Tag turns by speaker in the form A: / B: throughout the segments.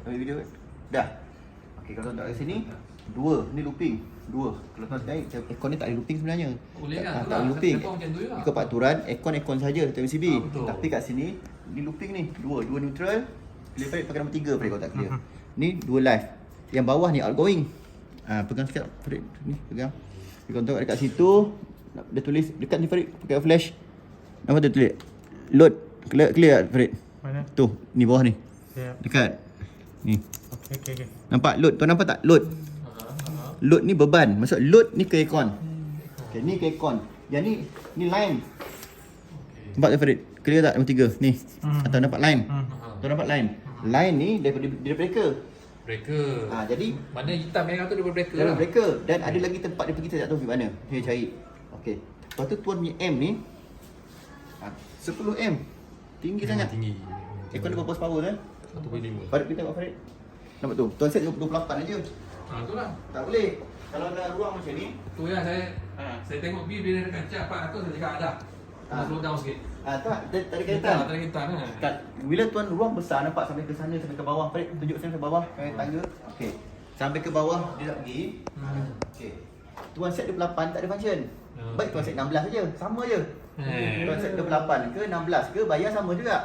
A: Ambil video kan? Dah. Okey, kalau tuan tak kat sini, 2. Ni looping. 2. Kalau tuan naik, aircon ni tak ada looping sebenarnya.
B: Boleh kan?
A: Tak ada looping.
B: Macam tu juga.
A: Ikut peraturan, aircon saja TMCB.
B: Betul.
A: Tapi kat sini, ni looping ni. 2 neutral. Clear Farid pakai nombor 3 Farid kalau tak clear. Ni 2 live. Yang bawah ni outgoing. Pegang sikit Farid. Ni pegang. Kalau tengok dekat situ, dia tulis dekat ni Farid pakai flash. Apa tu tulis? Load. Clear Farid.
C: Mana?
A: Tu, ni bawah ni.
C: Ya.
A: Dekat. Ni.
C: Okey.
A: Nampak load? Tuan nampak tak? Load. Load ni beban. Maksud load ni ke aircon. Okey, ni ke aircon. Yang ni line. Nampak tak Farid? Clear tak nombor 3? Ni. Atau nampak line? Tuan nampak line? Line ni daripada breaker.
B: Breaker.
A: Jadi
B: Mana hitam merah tu daripada breaker
A: dalam
B: lah.
A: breaker. Dan ada lagi tempat dia pergi, saya tak tahu pergi mana. Dia cari. Okey. Lepas tu tuan punya M ni 10 M. Tinggi sangat.
B: Tinggi.
A: Aircon dia berapa horsepower kan?
B: 1.5.
A: Farid pergi tengok Farid. Nampak tu? Tuan set 28 aja.
B: Tu lah.
A: Tak boleh. Kalau ada ruang macam ni,
B: Tu yang saya tengok view bila dekat cak 400 saya cakap ada. Slow down sikit.
A: tak ada kaitan.
B: Tak ada kaitan lah.
A: Bila tuan ruang besar, nampak sampai ke sana, sampai ke bawah. Farid tunjuk saya sampai bawah, sampai tangga. Okey. Sampai ke bawah dia tak pergi. Okey. Tuan set 28 tak ada function. Baik tuan set 16 saja, sama je. Tuan set 28 ke 16 ke bayar sama juga.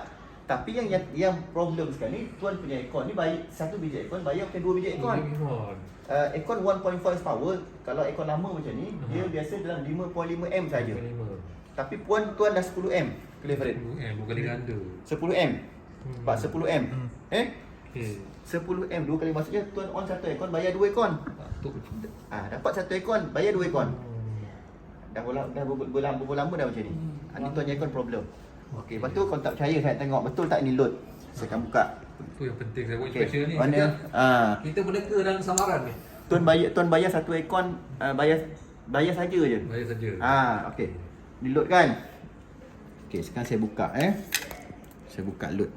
A: Tapi yang problem sekarang ni, tuan punya aircon ni bayar satu biji aircon bayar macam 2 biji aircon. Aircon 1.4 horsepower, kalau aircon lama macam ni, dia biasa dalam 5.5 M saja. Tapi tuan dah 10 M. Clear Farid?
B: 10 M, bukan dia ganda.
A: 10 M. Pak 10 M.
B: Okey.
A: 10 M 2 kali maksudnya tuan on satu aircon bayar 2 aircon. Dapat satu aircon bayar 2 aircon. Dah berapa lama dah macam ni. Ni tuan aircon problem. Okey, lepas tu kalau tak percaya saya tengok betul tak ni load. Saya akan buka.
B: Tu yang penting saya buat
A: Okey,
B: special ni.
A: mana?
B: Kita berneka dalam samaran ni.
A: Tuan bayar satu aircon bayar saja je.
B: Bayar saja.
A: Okey. Ni load kan? Okey, sekarang saya buka Saya buka load.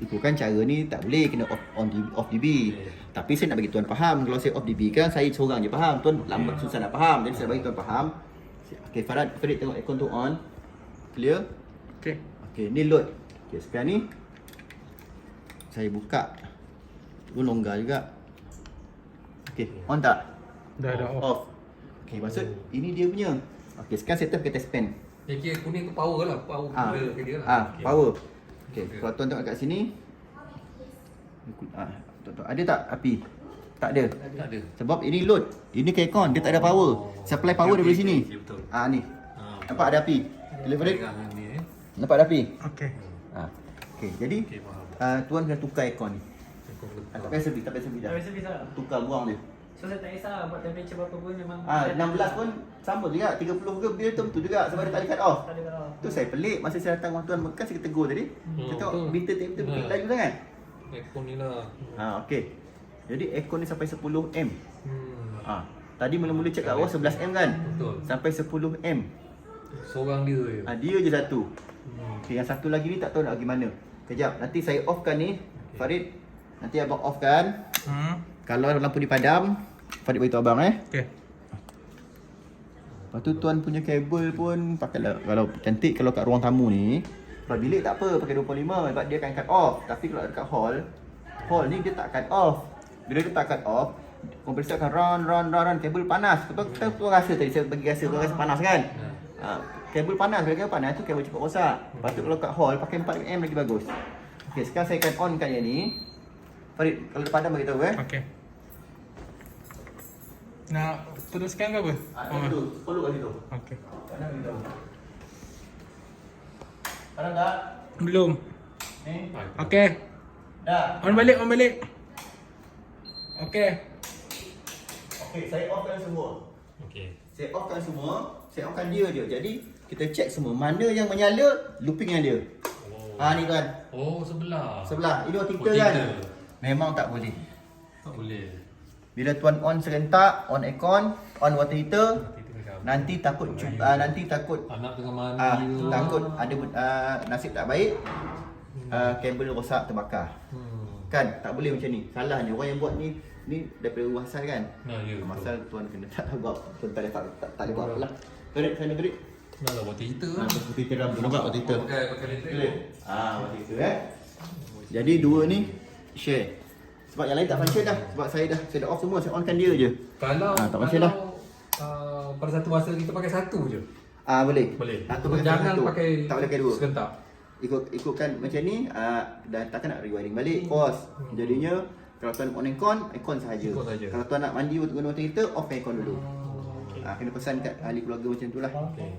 A: Itu kan cara ni tak boleh kena off DB. Tapi saya nak bagi tuan faham, kalau saya off DB kan saya seorang je faham. Tuan lambat susah nak faham. Jadi saya bagi tuan faham. Okey, Farid tengok aircon tu on. Clear? Okey, ni load. Okey, sekarang ni saya buka. Tu longgar juga. Okey, on tak?
C: Dah off.
A: Okey, maksud ini dia punya. Okey, sekarang set up pakai test pen.
B: Yang kira kuning tu power lah. Power dia lah.
A: Power. Okey, kalau tuan tengok kat sini. Tuan ada tak api? Tak ada.
B: Tak ada.
A: Sebab ini load. Ini ke aircon, dia tak ada power. Supply power daripada sini.
B: Betul.
A: Ni. Nampak ada api? Clear Farid?
B: Ni
A: Nampak ada api?
C: Okey.
A: Okey, jadi tuan kena tukar aircon ni. Tak payah servis dah.
D: Tak biasa bisa.
A: Tukar buang dia.
D: So saya tak kisah buat temperature berapa pun memang
A: 16 pun sama juga, 30 ke dia betul juga sebab dia tak ada cut off.
D: tak ada kalau.
A: Tu saya pelik masa saya datang orang tuan Mekah saya tegur tadi. Saya tengok
B: betul.
A: meter temperature bukit laju sangat.
B: aircon ni lah.
A: Okey. Jadi aircon ni sampai 10 M. Tadi mula-mula check kat bawah 11 M kan?
B: Betul.
A: Sampai 10 M.
B: Seorang dia je.
A: Dia je satu. Okey, yang satu lagi ni tak tahu nak pergi mana. Kejap, nanti saya offkan ni. Farid, nanti abang offkan. Kalau lampu dipadam, Farid beritahu abang
C: Okey.
A: Lepas tu tuan punya kabel pun pakailah, kalau cantik kalau kat ruang tamu ni. Kalau bilik tak apa, pakai 25 sebab dia akan cut off. Tapi kalau dekat hall ni dia tak cut off. Bila dia tak cut off, kompresor akan run, kabel panas. Tuan rasa tadi saya bagi rasa, tuan rasa panas kan? Kabel panas, bila kabel panas tu kabel cepat rosak. Lepas tu kalau kat hall pakai 4M lagi bagus. Okey, sekarang saya akan on kan yang ni. Farid, kalau dia padam bagi tahu
C: Okey. Nak teruskan ke apa?
A: Perlu kat situ.
C: Okey.
A: Padam bagi tahu. Padam tak?
C: Belum.
A: Ni.
C: Okey.
A: Dah.
C: On balik. Okey.
A: Okey, saya offkan semua.
B: Okey.
A: Saya offkan semua. Saya offkan dia je. Jadi kita check semua mana yang menyala, looping yang dia. Ni tuan.
B: Sebelah.
A: Ini water kan? Memang tak boleh.
B: Tak boleh.
A: Bila tuan on serentak, on aircon, on water heater, nanti takut
B: anak tengah mandi tu.
A: takut ada nasib tak baik, kabel rosak terbakar. Kan tak boleh macam ni. Salahnya orang yang buat ni daripada Masal kan.
B: Ya,
A: Masal tuan kena tak buat, tuan tak boleh buat apalah. Farid, sana Farid.
B: Dah lah water heater.
A: Water heater dah nampak water heater.
B: Pakai listrik.
A: Water heater Jadi dua ni share. Sebab yang lain tak function dah. Sebab saya dah off semua, saya onkan dia je.
B: Kalau
A: tak function dah.
B: Pada satu masa kita pakai satu je.
A: Boleh.
B: Boleh.
A: Satu pakai
B: Jangan
A: satu.
B: pakai
A: Tak boleh pakai dua.
B: serentak.
A: Ikutkan macam ni, dan takkan nak rewiring balik, kos. Jadinya kalau tuan on aircon sahaja.
B: Aircon sahaja.
A: Kalau tuan nak mandi untuk guna water heater, off aircon dulu. Kena pesan kat ahli keluarga macam tu lah.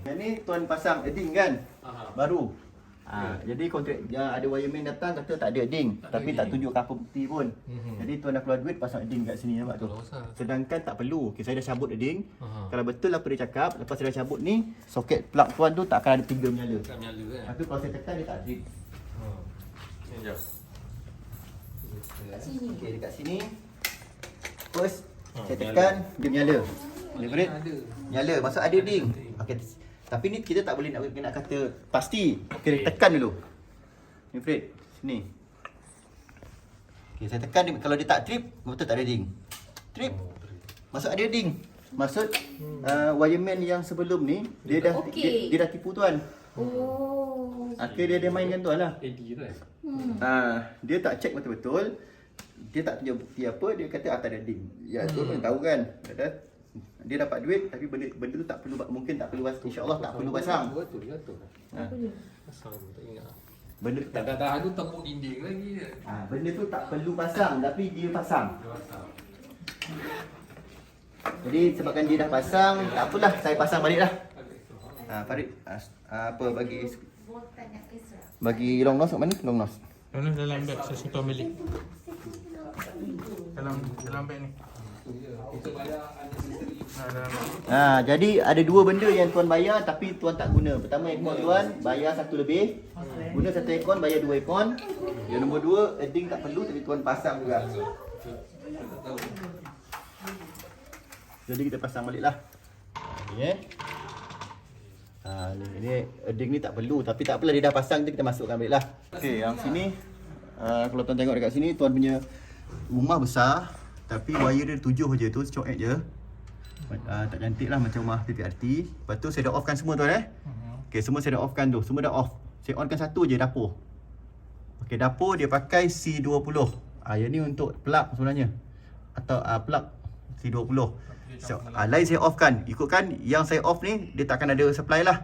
A: Yang ni tuan pasang edding kan? Baru. Jadi kontrak yang ada wireman datang kata tak ada edding, tapi tak tunjuk apa bukti pun. Jadi tuan dah keluar duit pasang edding kat sini nampak tu. Sedangkan tak perlu. Okay, saya dah cabut edding. Kalau betul apa dia cakap, lepas saya dah cabut ni, soket plug tuan tu tak akan ada 3 menyala.
B: Tak menyala kan?
A: Tapi kalau saya tekan dia tak trip.
B: Ni jap.
A: Kat sini. Okey, dekat sini. First, saya tekan dia menyala. Boleh Fred? Nyala, maksud ada ding. Okey. Tapi ni kita tak boleh nak kata pasti. Okey, tekan dulu. Ni Fred, sini. Okey, saya tekan dia, kalau dia tak trip, betul tak ada ding. Trip. Maksud ada ding. Maksud wireman yang sebelum ni dia dah dia dah tipu tuan. Akhirnya dia mainkan tuan lah.
B: AD tu kan?
A: Dia tak check betul-betul. Dia tak tunjuk bukti apa, dia kata tak ada ding. Ya, tu pun tahu kan. Dia dapat duit tapi benda tu tak perlu, mungkin tak perlu, insya-Allah tak perlu pasang.
B: Betul, jatuh. Pasang tak ingat.
A: Benda tu tak
B: Dah tu tembok dinding lagi je.
A: benda tu tak perlu pasang tapi dia pasang.
B: Dia pasang.
A: Jadi sebabkan dia dah pasang, tak apalah, saya pasang baliklah. Farid, apa bagi long nose kat mana? Long nose.
C: Mana dalam beg saya simpan balik. Dalam beg ni.
B: Untuk bayar unnecessary.
C: Dalam beg.
A: Jadi ada dua benda yang tuan bayar tapi tuan tak guna. Pertama, aircon tuan bayar satu lebih. Guna satu aircon, bayar 2 aircon. Yang nombor 2, edding tak perlu tapi tuan pasang juga. Jadi kita pasang baliklah. Okey. Ni edding ni tak perlu tapi tak apalah, dia dah pasang tu kita masukkan baliklah. Okey, yang sini kalau tuan tengok dekat sini, tuan punya rumah besar tapi wire dia 7 je tu, coek je. Tak cantik lah macam rumah PPRT. Lepas tu saya dah offkan semua tuan Okey, semua saya dah offkan tu. Semua dah off. Saya onkan satu je dapur. Okey, dapur dia pakai C20. Yang ni untuk plug sebenarnya. Atau plug C20. Lain saya offkan. Ikutkan yang saya off ni, dia takkan ada supply lah.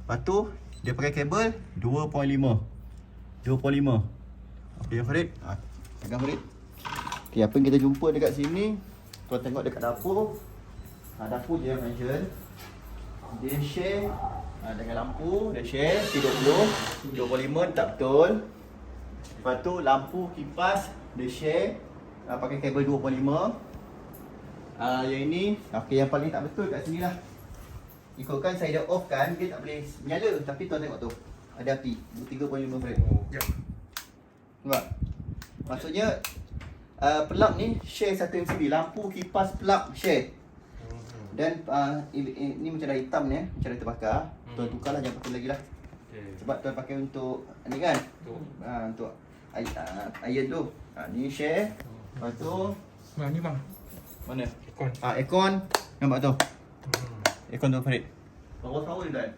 A: Lepas tu dia pakai kabel 2.5. Okey Farid. Pegang Farid. Okey, apa yang kita jumpa dekat sini, tuan tengok dekat dapur. Dapur je yang mention. Dia share dengan lampu, dia share C20, 25 tak betul. Lepas tu lampu kipas dia share pakai kabel 2.5. Yang ini, okey, yang paling tak betul kat sini lah. Ikutkan saya dah off kan, dia tak boleh menyala. Tapi tuan tengok tu, ada api 3.5 Fred. Nampak? Maksudnya plug ni share satu MCB. Lampu kipas plug share. Dan ini macam dah hitam ni, macam dah terbakar. Tuan tukarlah, jangan pakai lagi lah. Sebab tuan pakai untuk ni kan, untuk iron tu. Ni share. Lepas tu
C: Ni bang.
A: mana?
C: Aircon.
A: Aircon. Nampak tu? Aircon tu Farid. Power power ni kan?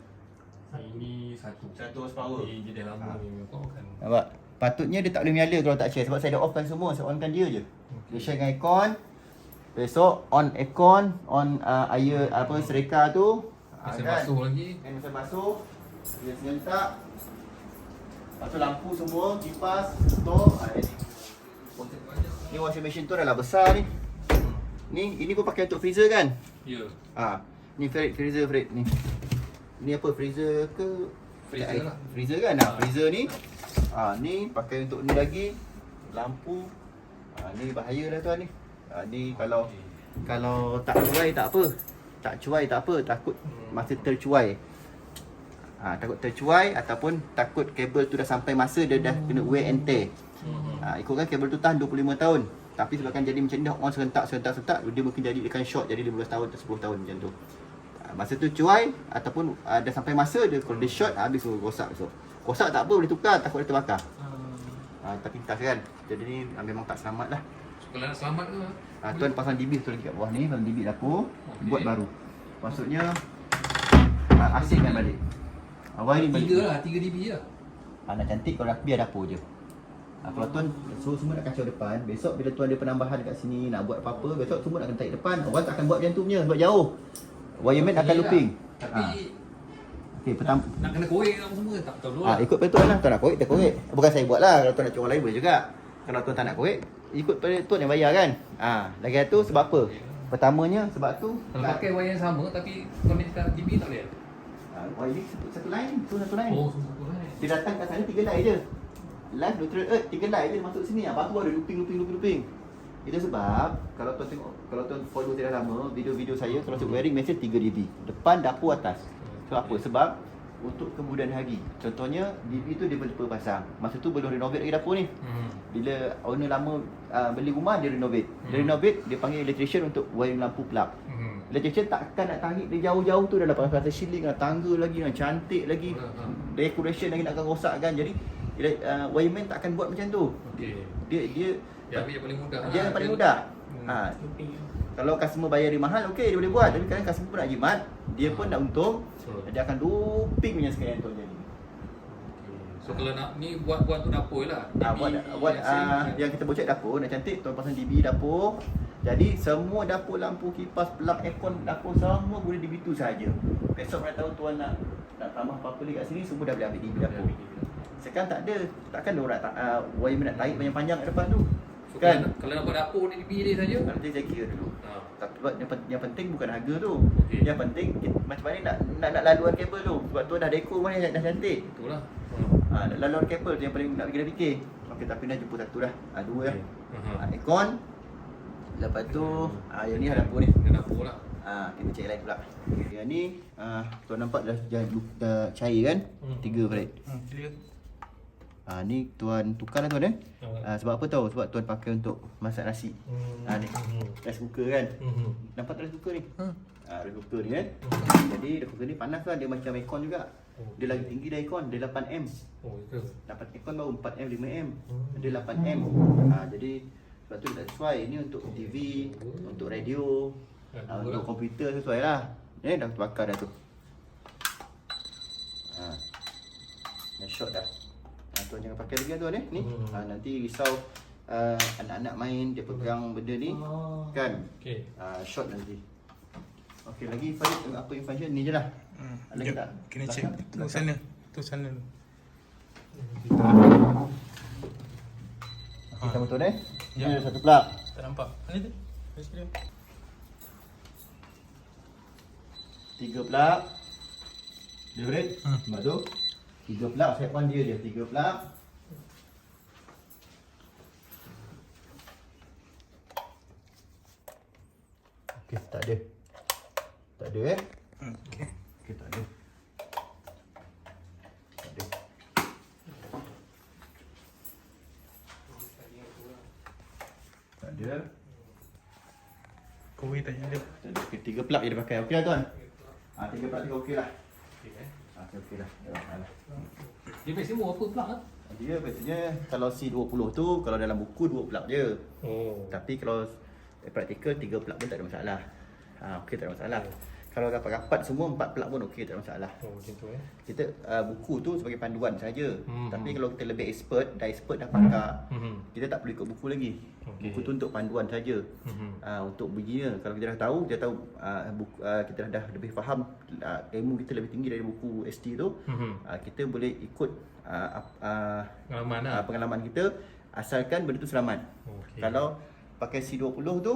B: Ini satu.
A: 100 horsepower.
B: Ini jadi lama ni kau kan.
A: Nampak? Patutnya dia tak boleh menyala kalau tak share. Sebab saya dah offkan semua, saya onkan dia je. Dia share dengan aircon. Besok on aircon, on air sereka tu.
B: Mesin basuh lagi.
A: Mesin basuh. Dia serentak. Lepas tu lampu semua, kipas, stove. Ni washing machine tu dah lah besar ni. Ini pun pakai untuk freezer kan?
B: Ya.
A: Ni freezer Fred ni. Ni apa, freezer ke?
B: Freezer lah.
A: Freezer kan? Freezer ni. Ni pakai untuk ni lagi. Lampu. Ni bahaya dah tuan ni. Ni kalau tak cuai tak apa. Tak cuai tak apa, takut masa tercuai. Takut tercuai ataupun takut kabel tu dah sampai masa dia dah kena wear and tear. Ikutkan kabel tu tahan 25 tahun. Tapi sebabkan jadi macam ni dah on serentak, dia mungkin jadi akan short jadi 15 tahun atau 10 tahun macam tu. Masa tu cuai ataupun dah sampai masa dia, kalau dia short habis rosak. So rosak tak apa, boleh tukar, takut dia terbakar. Tapi tak kan. Jadi ni memang tak selamat lah.
B: Kalau nak selamat tu
A: tuan pasang DB tu lagi kat bawah ni, pasang DB dapur, buat baru. Maksudnya asingkan balik. Wiring balik.
B: 3 dB lah.
A: Nak cantik kalau biar dapur je. Kalau tuan suruh semua nak kacau depan, besok bila tuan ada penambahan kat sini nak buat apa-apa, besok semua nak kena tarik depan. Orang tak akan buat macam tu punya sebab jauh. Wireman akan looping.
B: Tapi
A: Okey, pertama
B: nak kena korek apa semua tak tahu dulu lah.
A: ikut pada tuan lah. Tuan nak korek, kita korek. Bukan saya buat lah. Kalau tuan nak cuba lain boleh juga. Kalau tuan tak nak korek, ikut pada tuan yang bayar kan. Lagi tu sebab apa? Pertamanya sebab tu
B: Kalau pakai wire yang sama tapi connect kat TV tak boleh?
A: wire ni satu line, tu satu line.
B: Oh, satu line.
A: Dia datang kat sana 3 line je. Live neutral earth 3 line je masuk sini. Baru ada looping. Itu sebab kalau tuan tengok, kalau tuan follow saya dah lama, video-video saya kalau sebut wiring mesin 3 dB. Depan, dapur, atas. So apa? Sebab untuk kemudahan hari. Contohnya DB tu dia lupa pasang. Masa tu belum renovate lagi dapur ni. Bila owner lama beli rumah dia renovate. Dia renovate, dia panggil electrician untuk wiring lampu plug. Electrician takkan nak tarik dia jauh-jauh tu dah pasang ceiling lah, tangga lagi, cantik lagi. Decoration lagi nak rosakkan. Jadi wireman tak akan buat macam tu.
B: Okey.
A: Dia
B: Dia ambil yang paling mudah.
A: dia yang paling mudah. Kalau customer bayar dia mahal, okey dia boleh buat. Tapi kadang customer pun nak jimat, dia pun nak untung. Dia akan looping punya sekalian tu jadi.
B: So kalau nak ni buat tu dapur lah.
A: Buat yang kita bocek dapur nak cantik, tuan pasang DB dapur. Jadi semua dapur, lampu, kipas, plug, aircon, dapur semua boleh DB tu saja. Besok mana tahu tuan nak tambah apa-apa lagi kat sini, semua dah boleh ambil DB dapur. Sekarang tak ada. Takkan dia orang wireman nak tarik panjang-panjang kat depan tu.
B: So,
A: Kan?
B: kalau nak buat dapur ni DB dia saja.
A: Nanti saya kira dulu. Tapi yang penting bukan harga tu.
B: Okey.
A: Yang penting macam mana nak laluan kabel tu. Sebab tu dah dekor mana dah cantik.
B: Itulah.
A: Laluan kabel tu yang paling nak fikir. Okey, tapi dah jumpa satu dah. Dua dah.
B: Okey.
A: Aircon. Lepas tu yang ni dapur ni.
B: Dia dapur lah.
A: Kita cek lain pula. Yang ni tuan nampak dah cair kan? 3 balik.
C: Clear.
A: Ni tuan tukar lah tuan sebab apa tahu? Sebab tuan pakai untuk masak nasi. Ni rice cooker kan. Nampak tak rice cooker ni? Rice cooker ni kan. Jadi rice cooker ni panas kan, dia macam aircon juga. Dia lagi tinggi dari aircon, dia 8M.
B: Oh, itu.
A: Dapat aircon baru 4M, 5M. Dia 8M. Jadi sebab tu dia tak sesuai. Ni untuk TV, untuk radio, untuk komputer sesuai lah. Dah terbakar dah tu. Dah short dah. Tuan jangan pakai lagi tuan ni. Nanti risau anak-anak main dia pegang benda ni kan.
B: Okey.
A: Short nanti. Okey, lagi Farid apa yang function ni je lah. Lagi tak?
C: Kena check. Tu sana. Tu sana.
A: Okey, sama tuan
C: Ya.
A: Ni ada satu plug.
C: Tak nampak. Mana tu? Mari sekali.
A: 3 plug. Dia Farid? Sebab tu 3 plug, set one dia 3 plug. Okey, tak ada. Tak ada
C: Okey.
A: Okey, tak ada. Tak ada. Tak ada.
C: Kowe tak ada.
A: Tak ada. Okey, 3 plug je dia pakai. Okey lah tuan? 3 plug tu okey lah. Okey lah.
B: Dia maksimum apa plug ah?
A: Dia biasanya kalau C20 tu, kalau dalam buku 2 plug je.
B: Oh.
A: Tapi kalau praktikal 3 plug pun tak ada masalah. Okey, tak ada masalah. Kalau rapat-rapat semua 4 plug pun okey, tak ada masalah.
B: Oh, macam tu
A: Kita buku tu sebagai panduan saja. Tapi kalau kita lebih dah expert dah pakar, kita tak perlu ikut buku lagi.
B: Okey.
A: Buku tu untuk panduan saja. Untuk beginner, kalau kita dah tahu, kita dah lebih faham, ilmu kita lebih tinggi dari buku ST tu, kita boleh ikut
B: Pengalaman lah.
A: pengalaman kita asalkan benda tu selamat.
B: Okey.
A: Kalau pakai C20 tu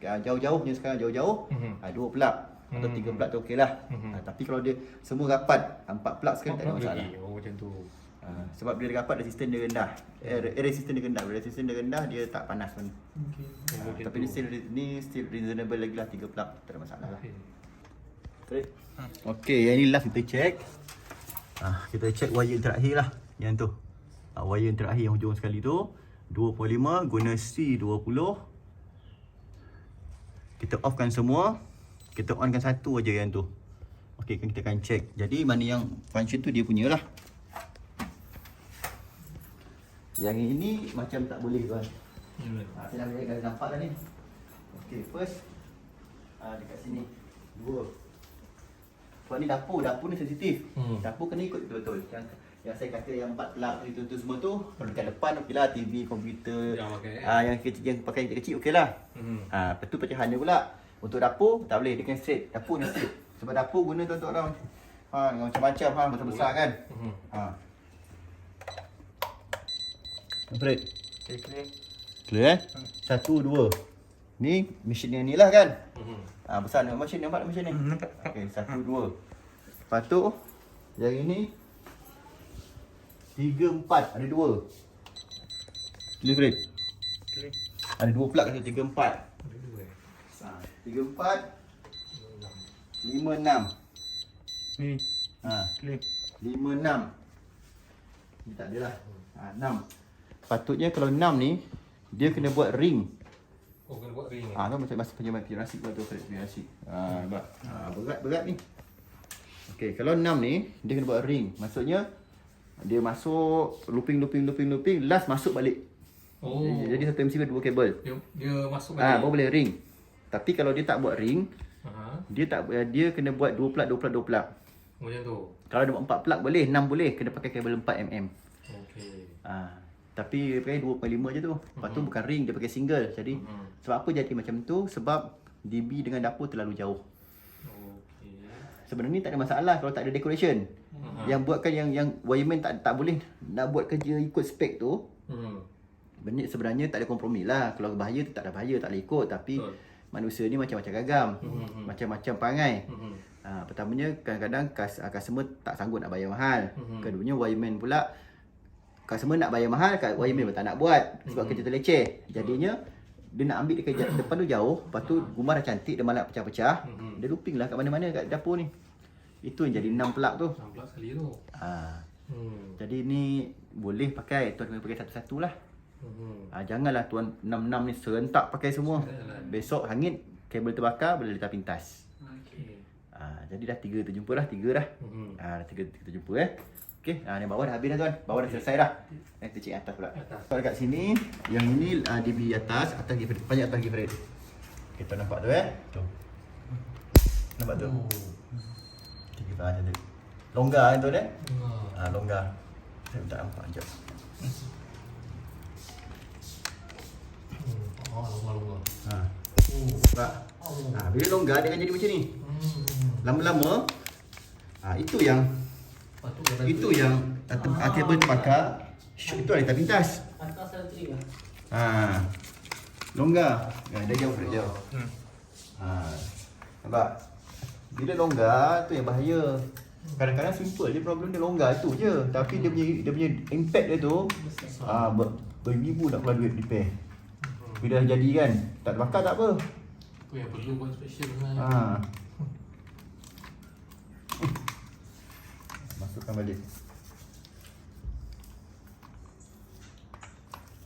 A: jauh-jauh punya sekarang jauh-jauh 2 plug atau 3 plug tu okey lah. Tapi kalau dia semua rapat 4 plug sekali tak ada masalah.
B: Oh, macam tu.
A: Sebab bila dia rapat resisten dia rendah. Resisten dia rendah. Bila resisten dia rendah dia tak panas pun. Tapi ni still reasonable lagi lah 3 plug, tak ada masalah lah. Okey, yang ni last kita check. Kita check wire terakhir lah. Yang tu. Wire yang terakhir yang hujung sekali tu 2.5 guna C20. Kita offkan semua. Kita onkan satu aja yang tu. Okey, kita akan check. Jadi mana yang function tu dia punya lah. Yang ini macam tak boleh tuan. Saya dah nampak dah ni. Okey, first dekat sini 2. Sebab ni dapur ni sensitif. Dapur kena ikut betul-betul. Yang saya kata yang 4 plug itu semua tu, kalau dekat depan okeylah, TV, komputer.
B: Yang pakai.
A: Yang kecil, yang pakai yang kecil okeylah. Lepas tu pecahan dia pula. Untuk dapur tak boleh, dia kena straight. Dapur ni straight. Sebab dapur guna tu untuk orang dengan macam-macam besar-besar kan. Alright.
C: Okay, clear.
A: Clear 1 2. Ni mesin yang ni lah kan. Besar ni mesin, nampak mesin ni?
C: Nampak.
A: Okey, 1 2. Lepas tu yang ini 3 4, ada 2. Clear Fred?
C: Clear.
A: Ada 2 plug kata 3 4. 3 4 5 6.
C: Ni.
A: Ha,
C: Clear.
A: 5 6. Ni tak adalah. 6. Patutnya kalau 6 ni dia kena buat ring.
B: Oh, kena buat ring.
A: Kan macam penyamai pirasik buat tu, pirasik. Nampak. Berat ni. Okey, kalau 6 ni dia kena buat ring. Maksudnya dia masuk looping, last masuk balik.
B: Oh.
A: Jadi satu MCB 2 kabel.
B: Dia masuk balik.
A: Baru boleh ring. Tapi kalau dia tak buat ring, dia kena buat 2 plug.
B: Macam tu.
A: Kalau ada 4 plug boleh, 6 boleh, kena pakai kabel 4 mm.
B: Okey.
A: Tapi pakai 2.5 je tu. Lepas tu bukan ring, dia pakai single. Jadi sebab apa jadi macam tu? Sebab DB dengan dapur terlalu jauh.
B: Okey.
A: Sebenarnya tak ada masalah kalau tak ada decoration. Yang buatkan yang wireman tak boleh nak buat kerja ikut spek tu. Sebenarnya tak ada kompromi lah. Kalau bahaya tu tak ada bahaya, tak boleh ikut. Tapi manusia ni macam-macam gagam. Macam-macam perangai. Pertamanya kadang-kadang customer tak sanggup nak bayar mahal. Keduanya wireman pula, customer nak bayar mahal, wireman pun tak nak buat sebab kerja terleceh. Jadinya dia nak ambil dekat depan tu jauh, lepas tu rumah dah cantik, dia malah pecah-pecah. Dia looping lah kat mana-mana kat dapur ni. Itu yang jadi 6 plug tu.
B: 16 kali tu.
A: Jadi ni boleh pakai, tuan kena pakai satu-satu lah. Janganlah tuan 6-6 ni serentak pakai semua. Besok hangit, kabel terbakar, boleh letak pintas.
B: Okey.
A: Jadi dah 3 terjumpa dah, 3 dah. Dah 3 terjumpa Okey, ni bawah dah habis dah tuan. Bawah dah selesai dah. Kita cek atas pula. Kalau dekat sini, yang ini DB atas givered. Banyak atas givered. Kita nampak tu Tu. Nampak tu? Kita macam tu. Longgar tu longgar. Saya tak nampak jap.
B: Longgar.
A: Nampak? Bila longgar dia akan jadi macam ni. Lama-lama itu yang kabel terbakar. Itu ada tak pintas.
D: Atas ada trim lah.
A: Longgar. Dah jauh Fred jauh. Nampak? Bila longgar tu yang bahaya. Kadang-kadang simple je problem dia, longgar tu je. Tapi dia punya impact dia tu beribu nak keluar duit repair. Bila dah jadi kan, tak terbakar tak apa.
B: Tu yang perlu buat special sebenarnya.
A: Masukkan balik.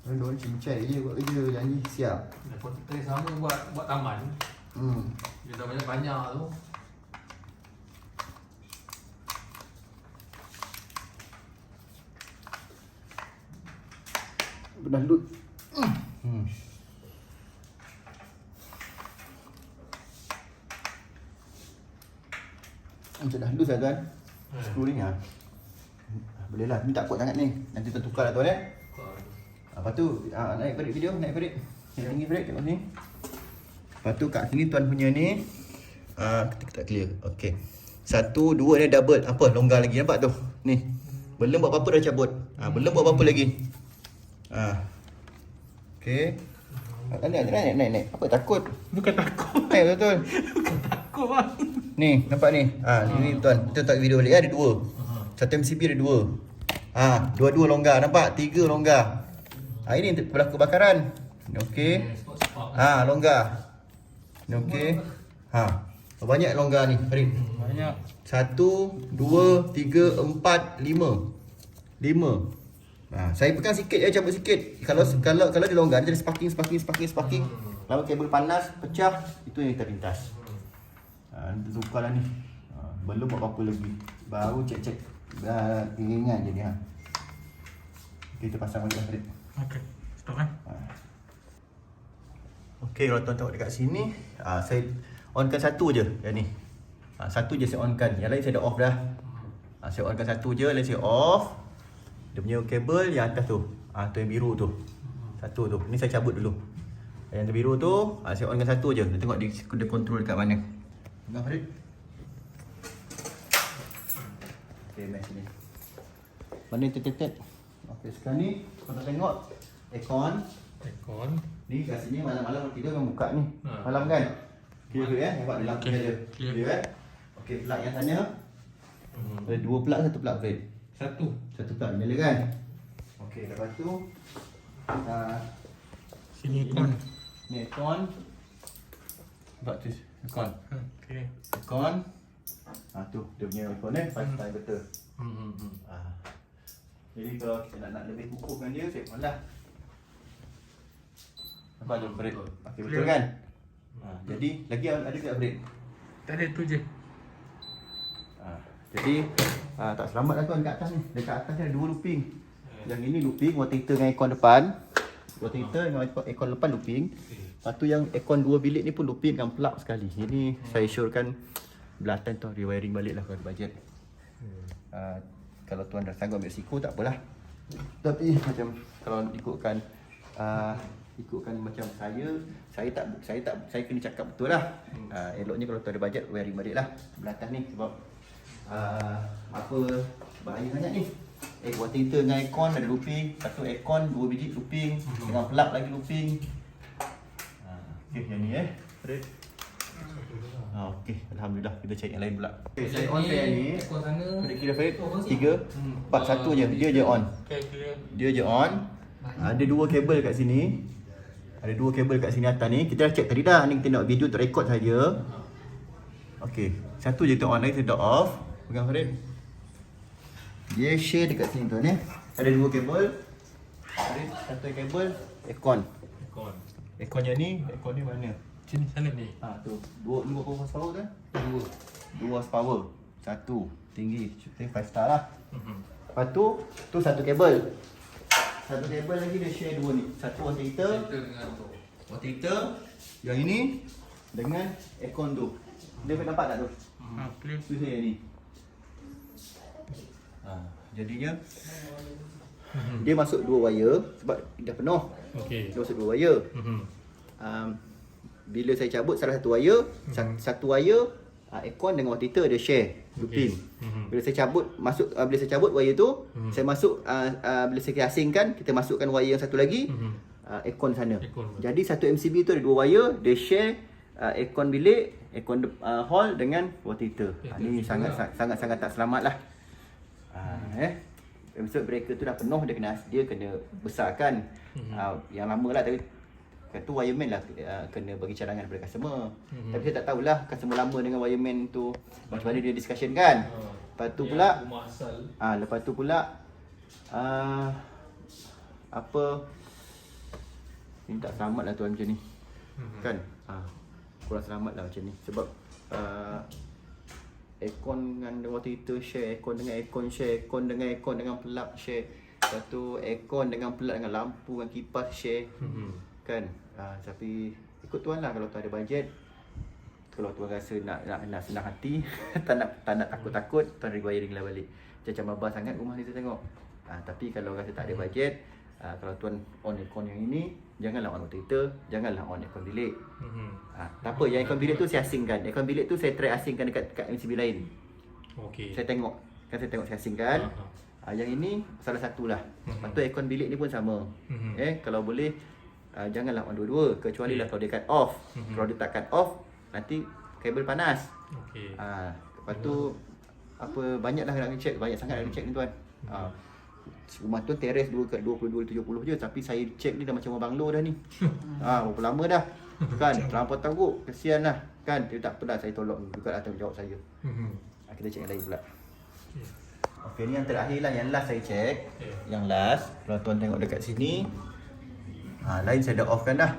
A: Diorang cincai je buat kerja, janji siap.
B: Kalau kita sama buat taman. Dia dah banyak tu.
A: Dah load. Macam dah loose lah tuan. Skru ni boleh lah, ni tak kuat sangat ni. Nanti tertukar lah tuan Lepas tu naik balik video, naik balik. Naik tinggi balik, tengok sini. Lepas tu kat sini tuan punya ni kita tak clear. Okey. 1 2 dia double. Apa? Longgar lagi, nampak tu? Ni. Belum buat apa-apa dah cabut. Belum buat apa-apa lagi. Okey. Naik. Apa takut?
C: Bukan takut.
A: Naik betul.
C: Bukan takut bang.
A: Ni, nampak ni. Ni tuan. Kita tak video balik. Ada 2. Satu MCB ada 2. Dua-dua longgar. Nampak? 3 longgar. Ini berlaku kebakaran. Okey. Longgar. Ni okey. Banyak longgar ni, Farid.
C: Banyak.
A: 1 2 3 4 5. 5. Saya pegang sikit je, cabut sikit. Kalau dia longgar, dia jadi sparking. Lalu kabel panas, pecah, itu yang kita pintas. Nanti tukar lah ni. Belum buat apa-apa lagi. Baru cek. Dah ringan je ni. Kita pasang balik Farid.
C: Okey. Stop kan?
A: Okey, kalau tuan tengok dekat sini, saya onkan satu je yang ni. Satu je saya onkan. Yang lain saya dah off dah. Saya onkan satu je, lain saya off. Dia punya kabel yang atas tu. Tu yang biru tu. Satu tu. Ni saya cabut dulu. Yang biru tu, saya on dengan satu je. Dia tengok dia control dekat mana. Tengok Farid. Okay, mesh ni. Mana tet. Okay, sekarang ni kalau tengok aircon.
C: Aircon.
A: Ni kat sini malam-malam kita memang buka ni.
C: Ha.
A: Malam kan? Clear tu nampak dalam
C: Okay,
A: clear.
C: clear.
A: Clear. Okey, plug yang sana. Ada dua plug, satu plug Farid.
B: Satu.
A: Satu plug nyala kan? Okey, lepas tu
C: Sini aircon.
A: ni aircon. Nampak tu aircon.
C: Okey.
A: Aircon. Tu dia punya aircon ni, five time betul. Jadi kalau kita nak lebih kukuhkan dia, saya on lah. Nampak tu Farid? Okey, betul kan? Jadi lagi ada tak Farid?
C: Tak ada tu je.
A: Jadi tak selamat lah tuan kat atas ni. Dekat atas ni ada dua looping. Yang ini looping water heater dengan aircon depan. Water heater dengan aircon depan looping. Lepas tu yang aircon dua bilik ni pun looping dengan plug sekali. Ini saya syorkan belatan tu rewiring balik lah kalau ada bajet. Kalau tuan dah sanggup ambil risiko tak apalah. Tapi macam kalau ikutkan macam saya kena cakap betul lah. Eloknya kalau tuan ada bajet wiring balik lah belatan ni sebab apa bahaya sangat ni. Water heater dengan aircon ada looping, satu aircon dua biji looping dengan plug lagi looping. Okey yang ni Farid. Okey, alhamdulillah kita cek yang lain pula. Okey, saya on fan ni.
B: Aircon sana.
A: Kira Farid 3 4 satu je, dia je on.
C: Okey, clear.
A: Dia je on. Ada dua kabel kat sini. Ada dua kabel kat sini atas ni. Kita dah check tadi dah. Ni kita nak video untuk record saja. Okey, satu je kita on lagi, kita off. Pegang Farid. Dia share dekat sini tuan ya. Ada dua kabel. Farid, satu kabel aircon.
C: Aircon.
A: Aircon yang ni, aircon ni mana?
C: Sini sana ni.
A: Tu. Dua horsepower kan? Dua horsepower. Satu. Tinggi. Shooting 5 star lah. Lepas tu satu kabel. Satu kabel lagi dia share dua ni. Satu water heater.
B: Kita dengan tu.
A: Water heater. Yang ini dengan aircon tu. Dia nampak tak tu?
C: Clear.
A: Tu saya ni. Jadinya dia masuk dua wire sebab dah penuh.
C: Okey.
A: Dia masuk dua wire. Bila saya cabut salah satu wire, satu wire aircon dengan water heater dia share looping. Bila saya cabut wire tu, saya masuk bila saya asingkan, kita masukkan wire yang satu lagi aircon sana. Jadi satu MCB tu ada dua wire, dia share aircon bilik, aircon hall dengan water heater. Ini sangat tak selamat lah. Episode breaker tu dah penuh, dia kena besarkan. Yang lama lah, tapi tu wireman lah kena bagi cadangan daripada customer. Tapi saya tak tahulah customer lama dengan wireman tu macam mana dia discussion kan. Lepas tu pula lepas tu pula apa ni tak selamat lah tuan macam ni. Kan? Kurang selamat lah macam ni sebab aircon dengan water heater share, aircon dengan aircon share, aircon dengan plug share. Lepas tu aircon dengan plug dengan lampu dengan kipas share. Kan? Tapi ikut tuan lah kalau tuan ada bajet. Kalau tuan rasa nak senang hati, tak nak takut-takut, tuan rewiring lah balik. Macam babah sangat rumah ni saya tengok. Tapi kalau rasa tak ada bajet, kalau tuan on aircon yang ini, janganlah on water heater, janganlah on aircon bilik. Tak apa, yang aircon bilik tu saya asingkan. Aircon bilik tu saya try asingkan dekat MCB lain.
C: Okey.
A: Saya tengok saya asingkan. Yang ini salah satulah. Lepas tu aircon bilik ni pun sama. Kalau boleh janganlah on dua-dua, kecuali lah kalau dia cut off. Kalau dia tak cut off, nanti kabel panas.
C: Okey.
A: Lepas tu apa banyaklah nak check, banyak sangat nak check ni tuan. Rumah tu teres 22-70 je, tapi saya check ni dah macam rumah banglo dah ni. Berapa lama dah. Kan, terlampau teruk, kesian lah. Kan, dia tak pernah saya tolong juga lah tanggungjawab saya. Kita check yang lain pula. Okey, ni yang terakhir lah, yang last saya check. Yang last, kalau tuan tengok dekat sini, lain saya dah off kan dah.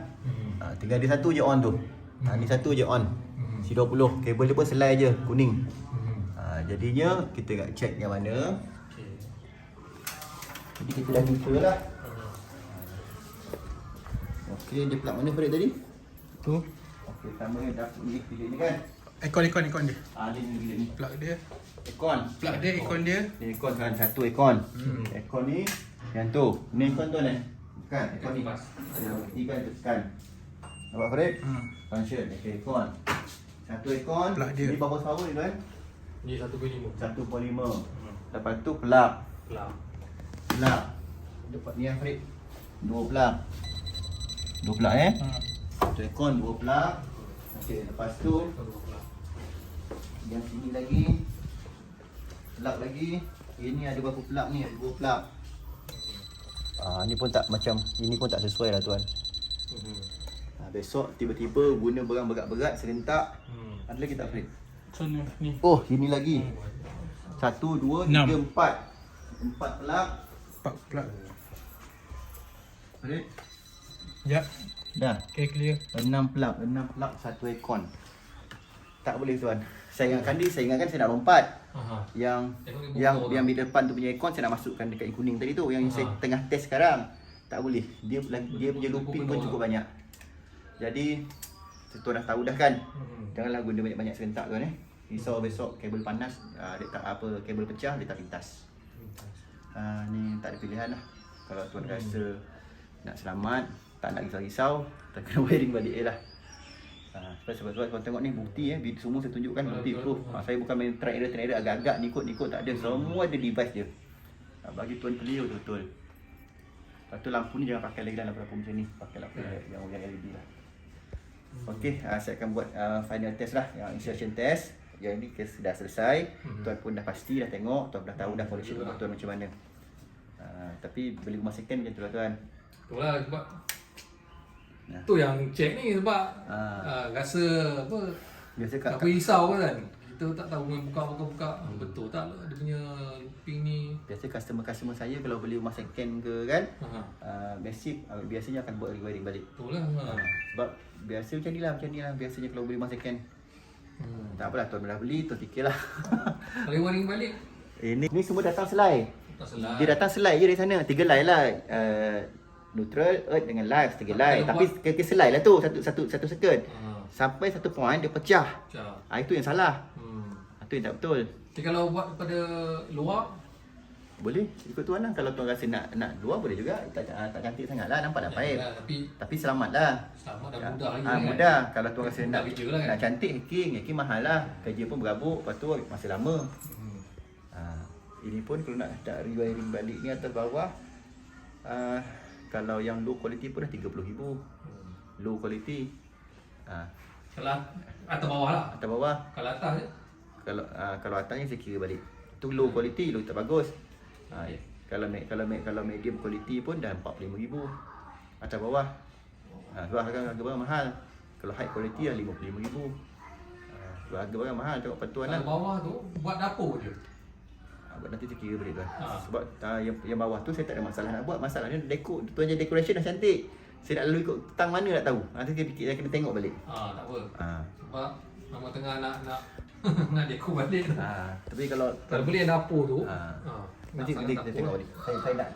A: Tinggal dia satu je on tu. Ni satu je on. C20, kabel dia pun selai je, kuning. Jadinya kita nak check yang mana. Jadi kita dah buka lah. Okey, dia plug mana Farid tadi?
C: Tu.
A: Okey, pertama dah pilih ni kan.
C: Ikon dia.
A: Ni.
C: Plug dia.
A: Aircon.
C: Plug dia, ikon dia.
A: Ni aircon kan, satu aircon. Aircon ni, yang tu. Ni aircon tu ni. Bukan, aircon ni. Yang ketiga tu tekan. Nampak Farid? Function, okay, aircon. Satu aircon.
C: Plug dia.
A: Ni berapa power ni tuan?
B: Ni 1.5.
A: 1.5. Lepas tu plug.
B: Plug.
A: Plug. Dapat ni yang Farid. Dua plug. Dua plug Satu aircon, dua plug. Okay, lepas tu yang sini lagi plug lagi. Ini ada berapa plug ni? Ada dua plug. Ni pun tak macam, ini pun tak sesuai lah tuan. Besok tiba-tiba guna barang berat-berat serentak. Ada lagi tak Farid?
C: Sana ni.
A: Oh, ini lagi. 1, 2, 3, 4. 4 plug.
C: 4 plug.
A: Farid?
C: Ya.
A: Dah.
C: Okay, clear.
A: 6 plug, 6 plug, 1 aircon. Tak boleh tuan. Saya ingatkan saya nak lompat. Yang di depan tu punya aircon saya nak masukkan dekat yang kuning tadi tu, yang saya tengah test sekarang. Tak boleh. Dia punya looping pun cukup banyak. Jadi tuan dah tahu dah kan. Janganlah guna banyak-banyak serentak tuan Risau besok kabel panas, kabel pecah dia tak pintas. Ni tak ada pilihan lah. Kalau tuan rasa nak selamat, tak nak risau-risau, tak kena wiring balik je lah. Sebab tuan tengok ni bukti semua saya tunjukkan bukti proof. Saya bukan main try error agak-agak nikut tak ada, semua ada device dia. Bagi tuan clear betul-betul. Lepas tu lampu ni jangan pakai lagi dalam lampu macam ni, pakai lampu yang LED lah. Okey, saya akan buat final test lah, yang insertion test. Yang ni kes dah selesai. Tuan pun dah pasti dah tengok, tuan dah tahu dah polisi rumah tuan macam mana. Tapi beli rumah second macam tu lah tuan.
B: Itulah sebab tu yang check ni sebab rasa apa,
A: Biasa
B: tak risau kan. Kita tak tahu main buka. Betul tak dia punya looping ni.
A: Biasa customer saya kalau beli rumah second ke kan, biasanya akan buat rewiring balik.
B: Betul lah.
A: Sebab biasa macam ni lah biasanya kalau beli rumah second. Tak apalah, tuan dah beli, tuan fikirlah.
B: Rewiring balik.
A: Ni semua datang selai.
B: Tak salah.
A: Dia datang selai je dari sana. 3 line lah. Neutral, earth dengan live 3 line. Tapi ke selai lah tu, satu second. Sampai satu point dia pecah. Itu yang salah. Itu yang tak betul.
B: Jadi kalau buat pada luar,
A: Boleh, ikut tuan lah. Kalau tuan rasa nak luar boleh juga. Tak cantik sangat lah, nampak dah paip. Tapi selamat lah.
B: Selamat dan mudah lagi
A: mudah. Kalau tuan rasa nak
B: kerja lah kan.
A: nak cantik, hacking mahal lah. Kerja pun berabuk, lepas tu masih lama. Ini pun kalau nak rewiring balik ni atas bawah, kalau yang low quality pun dah 30,000. Low quality.
B: Kalau atas bawah lah.
A: Atas bawah.
B: Kalau atas je.
A: Kalau atasnya saya kira balik. Tu low quality, low tak bagus. Kalau medium quality pun dah 45,000. Atas bawah. Sebab harga barang mahal. Kalau high quality dah 55,000. Harga barang mahal, tengok patuan lah.
B: Kalau bawah tu buat dapur je.
A: Nanti saya kira balik tuan. Sebab yang bawah tu saya tak ada masalah nak buat. Masalahnya tuan je decoration dah cantik. Saya nak lalu ikut tang mana tak tahu. Nanti saya fikir, saya kena tengok balik.
B: Tak apa. Sebab memang tengah nak nak dekor balik.
A: Tapi kalau
B: boleh dapur tu.
A: nanti kita tengok balik. Saya nak